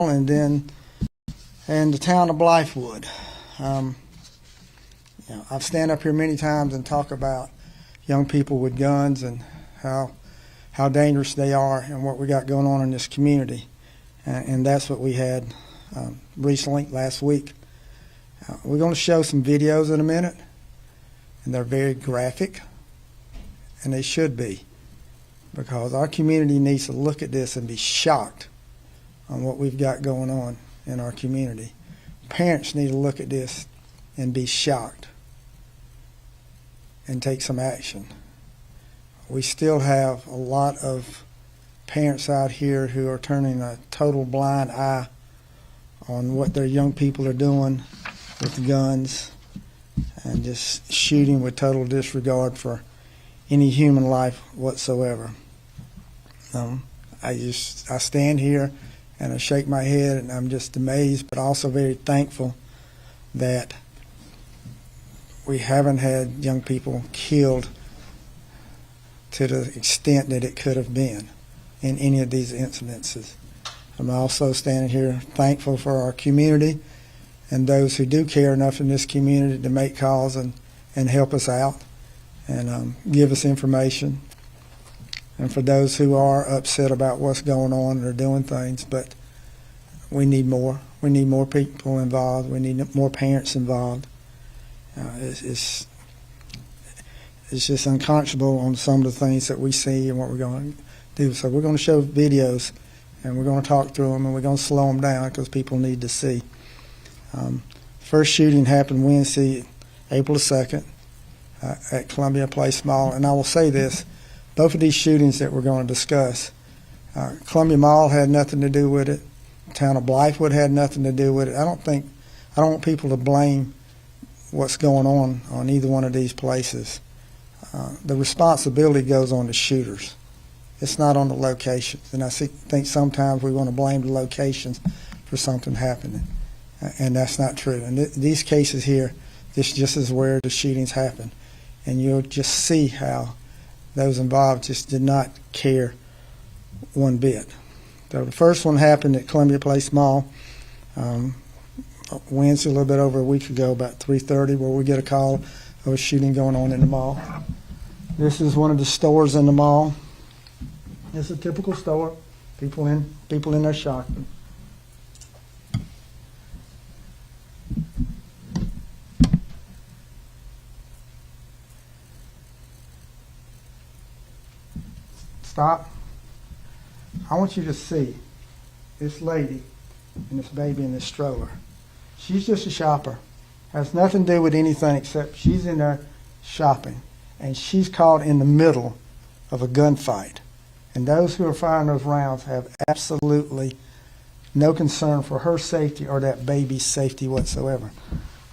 and then in the town of Blythewood. I've stand up here many times and talk about young people with guns and how dangerous they are and what we got going on in this community. And that's what we had recently, last week. We're going to show some videos in a minute, and they're very graphic, and they should be, because our community needs to look at this and be shocked on what we've got going on in our community. Parents need to look at this and be shocked and take some action. We still have a lot of parents out here who are turning a total blind eye on what their young people are doing with guns and just shooting with total disregard for any human life whatsoever. I stand here and I shake my head, and I'm just amazed, but also very thankful that we haven't had young people killed to the extent that it could have been in any of these incidences. I'm also standing here thankful for our community and those who do care enough in this community to make calls and help us out and give us information. And for those who are upset about what's going on and are doing things, but we need more. We need more people involved. We need more parents involved. It's just unconscionable on some of the things that we see and what we're going to do. So we're going to show videos, and we're going to talk through them, and we're going to slow them down because people need to see. First shooting happened Wednesday, April 2nd, at Columbia Place Mall. And I will say this, both of these shootings that we're going to discuss, Columbia Mall had nothing to do with it. The town of Blythewood had nothing to do with it. I don't want people to blame what's going on either one of these places. The responsibility goes on the shooters. It's not on the locations. And I think sometimes we want to blame the locations for something happening. And that's not true. And these cases here, this just is where the shootings happen. And you'll just see how those involved just did not care one bit. So the first one happened at Columbia Place Mall Wednesday, a little bit over a week ago, about 3:30, where we get a call of a shooting going on in the mall. This is one of the stores in the mall. It's a typical store. People in there shopping. Stop. I want you to see this lady and this baby in this stroller. She's just a shopper. Has nothing to do with anything except she's in there shopping, and she's caught in the middle of a gunfight. And those who are firing those rounds have absolutely no concern for her safety or that baby's safety whatsoever.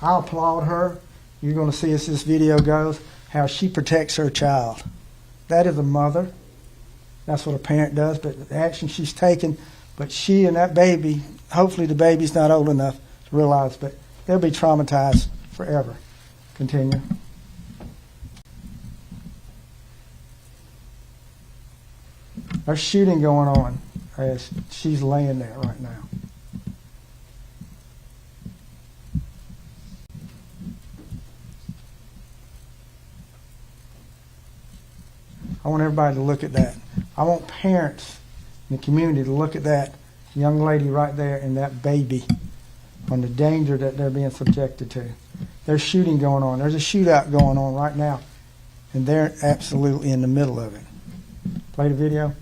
I applaud her. You're going to see as this video goes how she protects her child. That is a mother. That's what a parent does, but the action she's taken, but she and that baby, hopefully the baby's not old enough to realize, but they'll be traumatized forever. Continue. There's shooting going on as she's laying there right now. I want everybody to look at that. I want parents in the community to look at that young lady right there and that baby on the danger that they're being subjected to. There's shooting going on. There's a shootout going on right now, and they're absolutely in the middle of it. Play the video.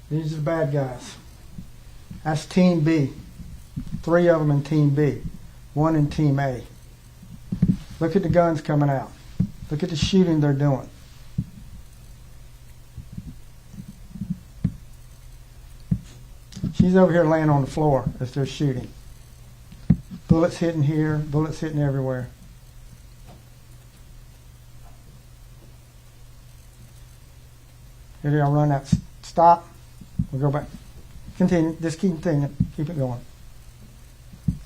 These are the bad guys. That's Team B. 3 of them in Team B. 1 in Team A. Look at the guns coming out. Look at the shooting they're doing. She's over here laying on the floor as they're shooting. Bullets hitting here, bullets hitting everywhere. Here they are, run that. Stop. We'll go back. Continue. Just keep continuing. Keep it going.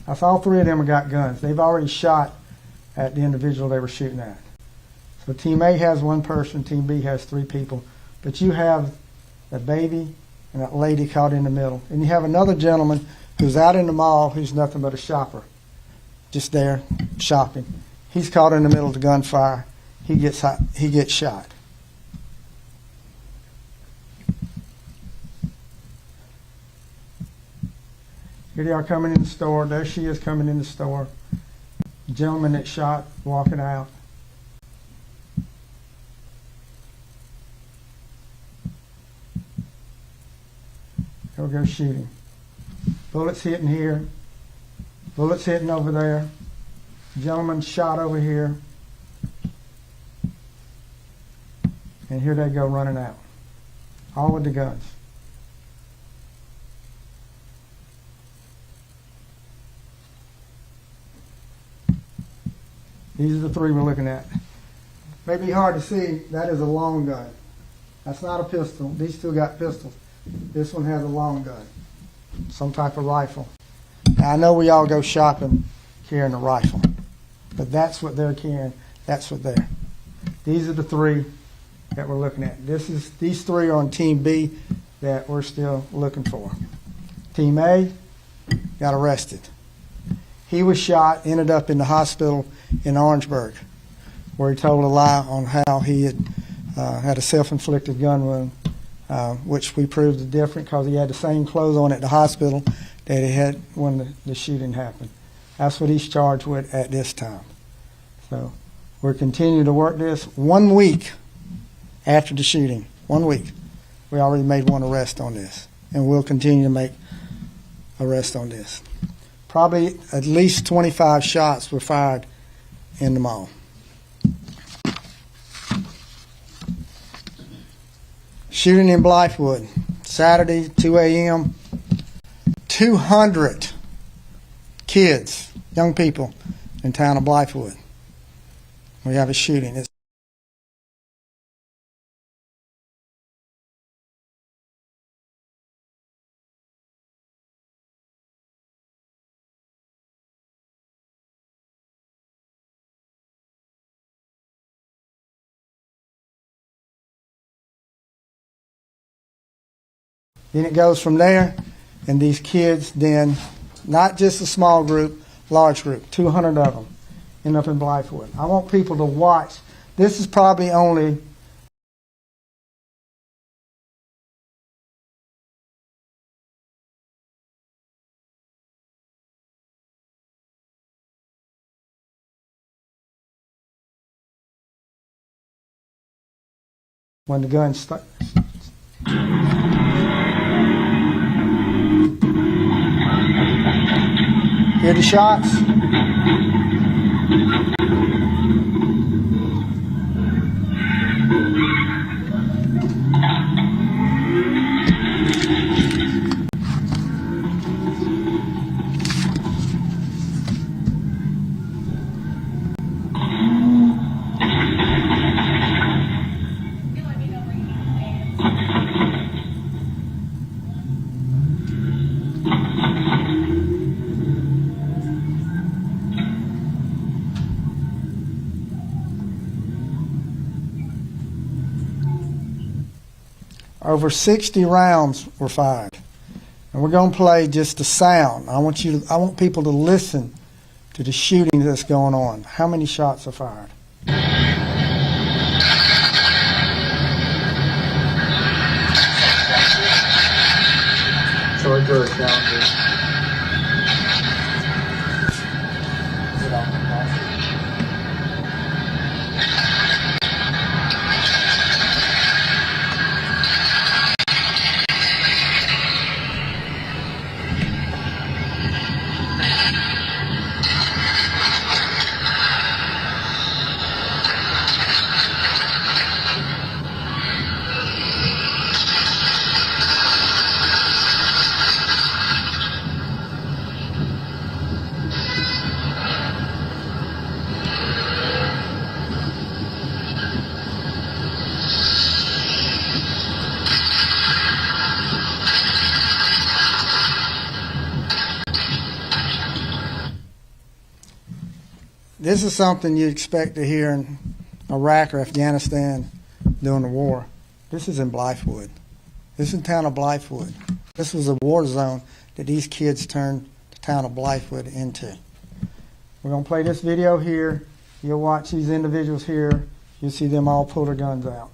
That's all three of them have got guns. They've already shot at the individual they were shooting at. So Team A has one person, Team B has three people. But you have that baby and that lady caught in the middle. And you have another gentleman who's out in the mall who's nothing but a shopper, just there shopping. He's caught in the middle of the gunfire. He gets shot. Here they are coming in the store. There she is coming in the store. The gentleman that shot walking out. There we go shooting. Bullets hitting here. Bullets hitting over there. Gentleman shot over here. And here they go running out. All with the guns. These are the three we're looking at. May be hard to see. That is a long gun. That's not a pistol. These two got pistols. This one has a long gun. Some type of rifle. Now, I know we all go shopping carrying a rifle. But that's what they're carrying. That's what they're. These are the three that we're looking at. These three are on Team B that we're still looking for. Team A got arrested. He was shot, ended up in the hospital in Orangeburg, where he told a lie on how he had a self-inflicted gun wound, which we proved is different because he had the same clothes on at the hospital that he had when the shooting happened. That's what he's charged with at this time. So we're continuing to work this. 1 week after the shooting, 1 week, we already made one arrest on this, and we'll continue to make arrests on this. Probably at least 25 shots were fired in the mall. Shooting in Blythewood, Saturday, 2 a.m. 200 kids, young people in town of Blythewood. We have a shooting. Then it goes from there, and these kids then, not just a small group, large group, 200 of them, end up in Blythewood. I want people to watch. This is probably only when the gun starts. Hear the shots? Over 60 rounds were fired. And we're going to play just the sound. I want people to listen to the shooting that's going on. How many shots are fired? Troy Bird down there. this is something you'd expect to hear in Iraq or Afghanistan during the war. This is in Blythewood. This is the town of Blythewood. This was a war zone that these kids turned the town of Blythewood into. We're going to play this video here. You'll watch these individuals here. You'll see them all pull their guns out.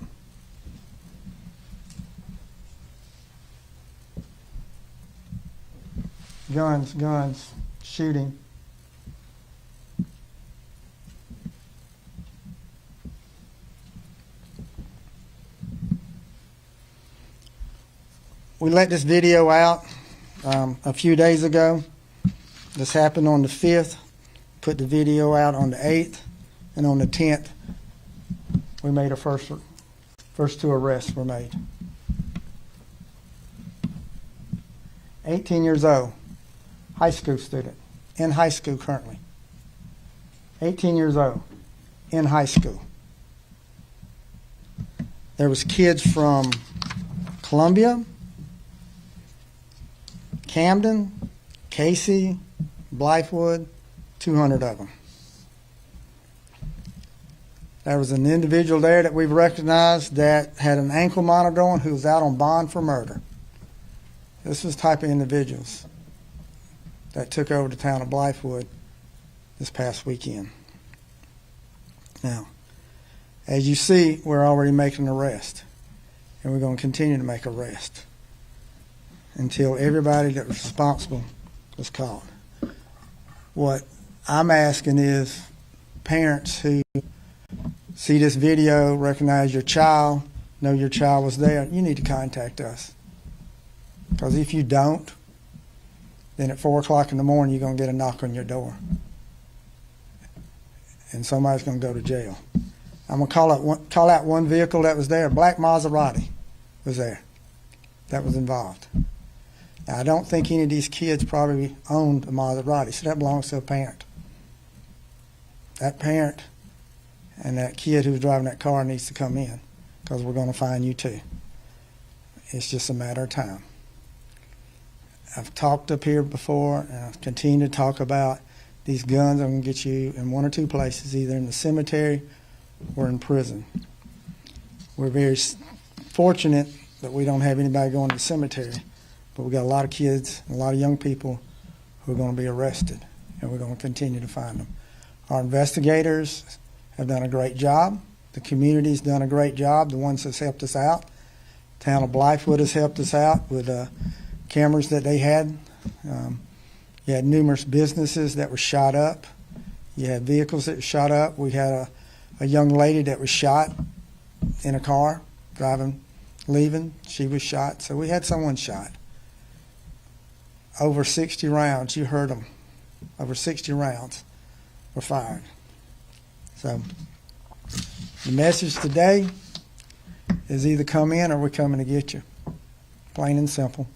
Guns, shooting. We let this video out a few days ago. This happened on the 5th. Put the video out on the 8th, and on the 10th, we made our first 2 arrests were made. 18 years old, high school student, in high school currently. 18 years old, in high school. There was kids from Columbia, Camden, Casey, Blythewood, 200 of them. There was an individual there that we've recognized that had an ankle monitor on who was out on bond for murder. This was the type of individuals that took over the town of Blythewood this past weekend. Now, as you see, we're already making an arrest, and we're going to continue to make arrests until everybody that was responsible was caught. What I'm asking is parents who see this video, recognize your child, know your child was there, you need to contact us. Because if you don't, then at 4 o'clock in the morning, you're going to get a knock on your door. And somebody's going to go to jail. I'm going to call out one vehicle that was there. A black Maserati was there that was involved. Now, I don't think any of these kids probably owned a Maserati, so that belongs to a parent. That parent and that kid who was driving that car needs to come in, because we're going to find you too. It's just a matter of time. I've talked up here before, and I'll continue to talk about these guns. I'm going to get you in 1 or 2 places, either in the cemetery or in prison. We're very fortunate that we don't have anybody going to the cemetery, but we've got a lot of kids and a lot of young people who are going to be arrested, and we're going to continue to find them. Our investigators have done a great job. The community's done a great job, the ones that's helped us out. The town of Blythewood has helped us out with cameras that they had. You had numerous businesses that were shot up. You had vehicles that were shot up. We had a young lady that was shot in a car, leaving. She was shot. So we had someone shot. Over 60 rounds, you heard them. Over 60 rounds were fired. So the message today is either come in or we're coming to get you. Plain and simple.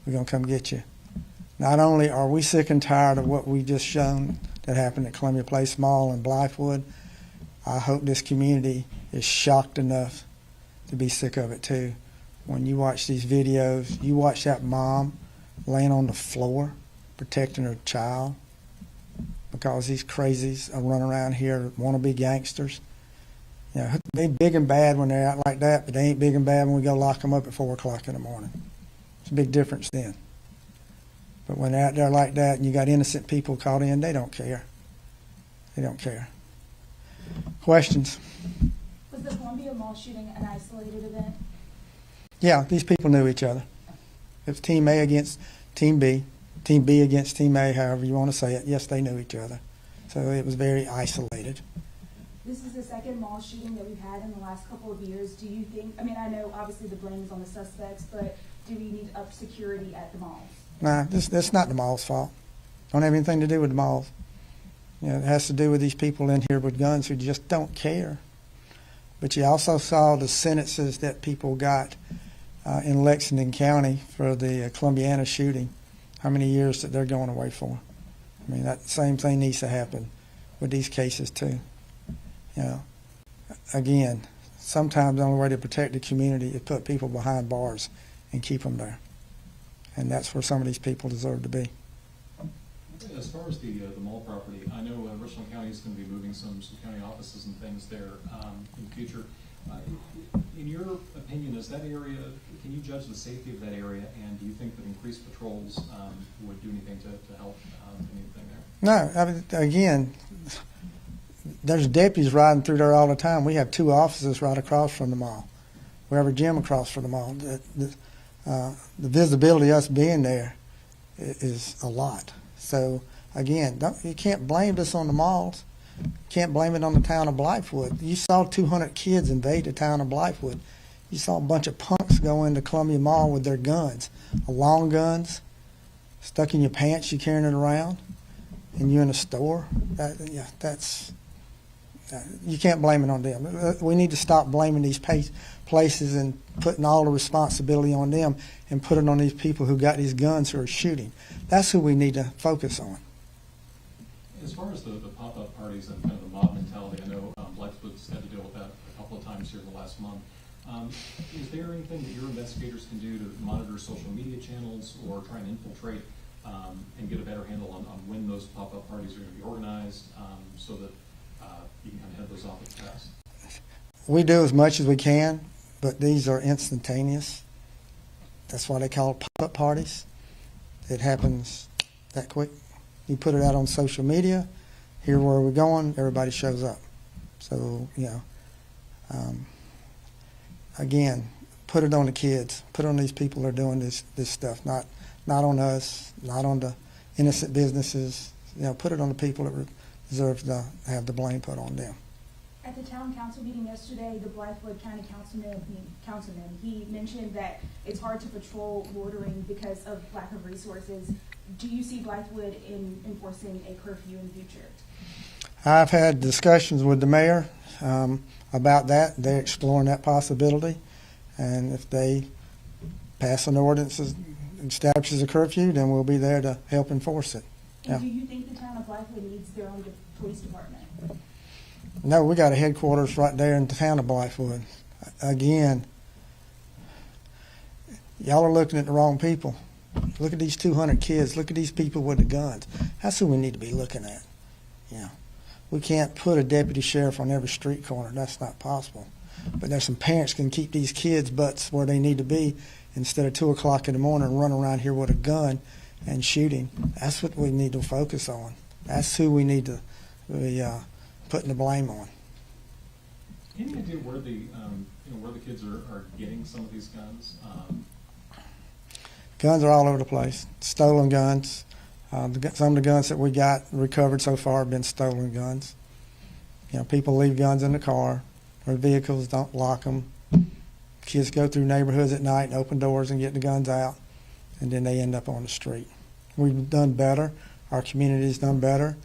We're going to come get you. Not only are we sick and tired of what we just shown that happened at Columbia Place Mall in Blythewood, I hope this community is shocked enough to be sick of it too. When you watch these videos, you watch that mom laying on the floor protecting her child because these crazies are running around here want to be gangsters. You know, they're big and bad when they're out like that, but they ain't big and bad when we go lock them up at 4 o'clock in the morning. It's a big difference then. But when they're out there like that and you got innocent people caught in, they don't care. They don't care. Questions? Was the Columbia Mall shooting an isolated event? Yeah, these people knew each other. It was Team A against Team B against Team A, however you want to say it. Yes, they knew each other. So it was very isolated. This is the second mall shooting that we've had in the last couple of years. Do you think, I mean, I know obviously the blame is on the suspects, but do we need up security at the malls? Nah, that's not the mall's fault. Don't have anything to do with the malls. You know, it has to do with these people in here with guns who just don't care. But you also saw the sentences that people got in Lexington County for the Columbiana shooting, how many years that they're going away for. I mean, that same thing needs to happen with these cases too. You know, again, sometimes the only way to protect the community is put people behind bars and keep them there. And that's where some of these people deserve to be. As far as the mall property, I know Richland County is going to be moving some county offices and things there in the future. In your opinion, is that area, can you judge the safety of that area, and do you think that increased patrols would do anything to help anything there? No, I mean, again, there's deputies riding through there all the time. We have 2 offices right across from the mall. We have a gym across from the mall. The visibility of us being there is a lot. So again, you can't blame this on the malls. You can't blame it on the town of Blythewood. You saw 200 kids invade the town of Blythewood. You saw a bunch of punks go into Columbia Mall with their guns, long guns, stuck in your pants. You carrying it around, and you're in a store. You can't blame it on them. We need to stop blaming these places and putting all the responsibility on them and put it on these people who got these guns who are shooting. That's who we need to focus on. As far as the pop-up parties and kind of the mob mentality, I know Blythewood's had to deal with that a couple of times here in the last month. Is there anything that your investigators can do to monitor social media channels or try and infiltrate and get a better handle on when those pop-up parties are going to be organized so that you can kind of head those off at the pass? We do as much as we can, but these are instantaneous. That's why they call it pop-up parties. It happens that quick. You put it out on social media, here where we're going, everybody shows up. So, again, put it on the kids. Put it on these people that are doing this stuff, not on us, not on the innocent businesses. Put it on the people that deserve to have the blame put on them. At the town council meeting yesterday, the Blythewood County councilman, he mentioned that it's hard to patrol loitering because of lack of resources. Do you see Blythewood in enforcing a curfew in the future? I've had discussions with the mayor about that. They're exploring that possibility. And if they pass an ordinance that establishes a curfew, then we'll be there to help enforce it. And do you think the town of Blythewood needs their own police department? No, we got a headquarters right there in the town of Blythewood. Again, y'all are looking at the wrong people. Look at these 200 kids. Look at these people with the guns. That's who we need to be looking at. We can't put a deputy sheriff on every street corner. That's not possible. But there's some parents can keep these kids' butts where they need to be instead of 2 o'clock in the morning and run around here with a gun and shooting. That's what we need to focus on. That's who we need to be putting the blame on. Any idea where the kids are getting some of these guns? Guns are all over the place. Stolen guns. Some of the guns that we got recovered so far have been stolen guns. People leave guns in the car. Their vehicles, don't lock them. Kids go through neighborhoods at night and open doors and get the guns out, and then they end up on the street. We've done better. Our community's done better.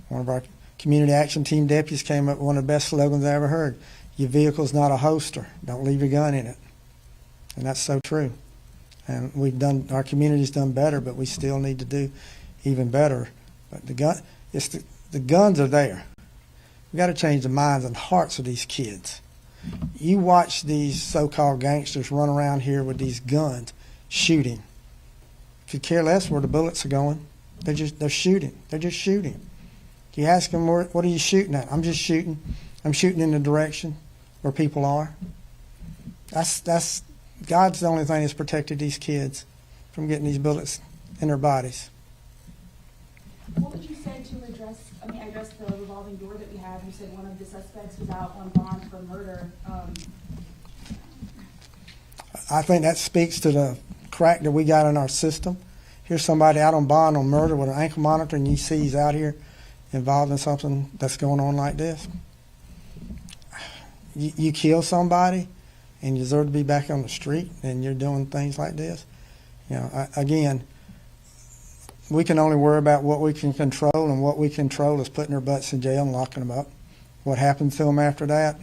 One of our community action team deputies came up with one of the best slogans I ever heard. Your vehicle's not a holster. Don't leave your gun in it. And that's so true. And our community's done better, but we still need to do even better. But the guns are there. We got to change the minds and hearts of these kids. You watch these so-called gangsters run around here with these guns, shooting. Could care less where the bullets are going. They're shooting. They're just shooting. You ask them, what are you shooting at? I'm just shooting. I'm shooting in the direction where people are. That's God's the only thing that's protected these kids from getting these bullets in their bodies. What would you say to address the revolving door that we have? You said one of the suspects was out on bond for murder. I think that speaks to the crack that we got in our system. Here's somebody out on bond on murder with an ankle monitor, and you see he's out here involved in something that's going on like this. You kill somebody and you deserve to be back on the street, and you're doing things like this. Again, we can only worry about what we can control, and what we control is putting their butts in jail and locking them up. What happens to them after that,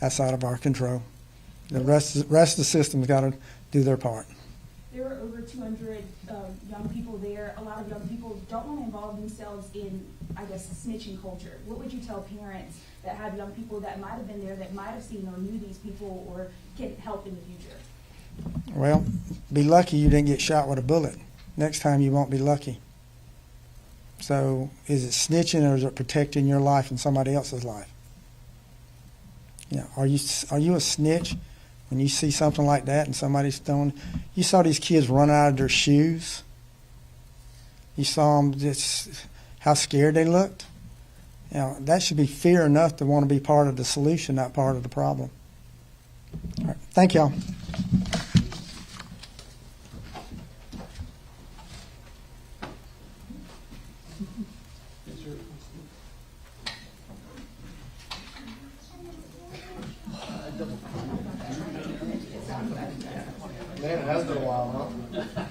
that's out of our control. The rest of the system's got to do their part. There are over 200 young people there. A lot of young people don't want to involve themselves in, snitching culture. What would you tell parents that have young people that might have been there, that might have seen or knew these people, or can help in the future? Well, be lucky you didn't get shot with a bullet. Next time you won't be lucky. So is it snitching or is it protecting your life and somebody else's life? You know, are you a snitch when you see something like that and somebody's throwing? You saw these kids run out of their shoes. You saw them just how scared they looked. You know, that should be fear enough to want to be part of the solution, not part of the problem. All right. Thank y'all. Man, it has been a while, huh?